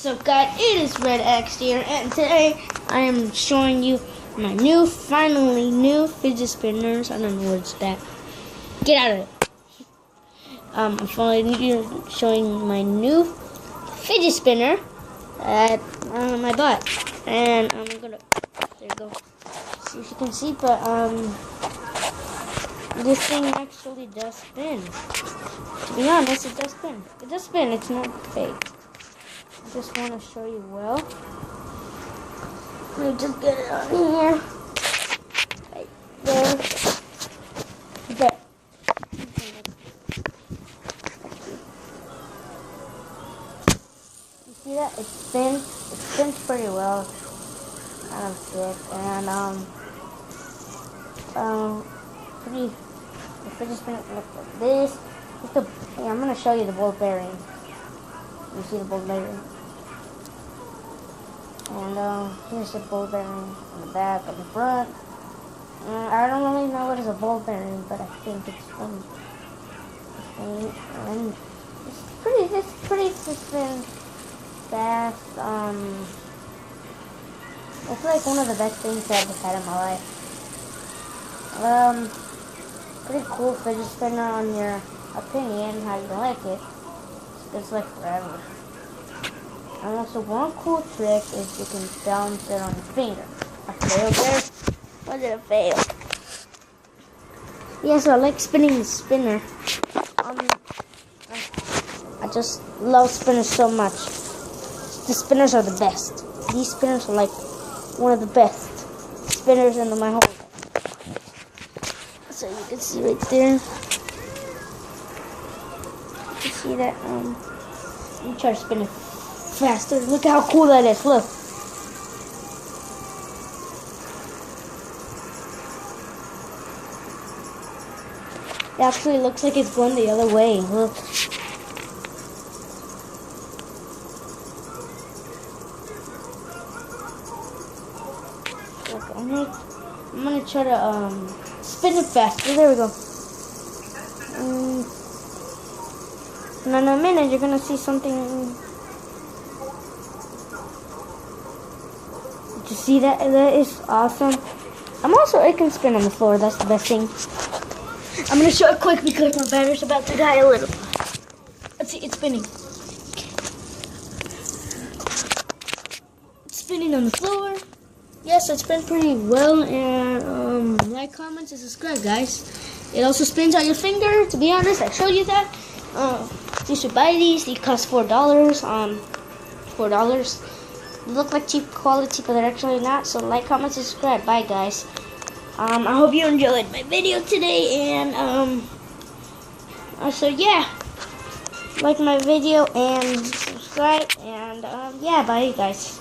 So guys, it is Red X here, and today I am showing you my finally new fidget spinners. I don't know what's that. Get out of it. I'm finally showing my new fidget spinner at my butt, and I'm gonna. There you go. See if you can see, but this thing actually does spin. To be honest, it does spin. It does spin. It's not fake. I just want to show you well. Let me just get it on here. Right there. There. You see that? It spins. It spins pretty well. Kind of sick. And the fidget spinner looks like this. I'm gonna show you the ball bearing. You see the ball bearing. And here's the ball bearing on the back, on the front. I don't really know what is a ball bearing, but I think it's funny. And it's pretty to spin fast. It's like one of the best things I've ever had in my life. Pretty cool fidget spinner on your opinion, how you like it. It's like forever. And also one cool trick is you can balance it on your finger. I failed there. Why did I fail? Yeah, so I like spinning the spinner. I just love spinners so much. The spinners are the best. These spinners are like one of the best spinners in my whole life. So you can see right there. You can see that. Let me try to spin it faster. Look how cool that is. Look. It actually looks like it's going the other way. Look. Look, I'm gonna try to spin it faster. There we go. And in a minute, you're gonna see something. Did you see that? That is awesome. I can spin on the floor. That's the best thing. I'm gonna show it quick because my battery's about to die a little. Let's see, it's spinning. It's spinning on the floor. Yes, it spins pretty well. And like, comment, and subscribe, guys. It also spins on your finger. To be honest, I showed you that. You should buy these. They cost $4. $4. They look like cheap quality, but they're actually not. So like, comment, subscribe. Bye, guys. I hope you enjoyed my video today, and also yeah, like my video and subscribe, and yeah, bye, guys.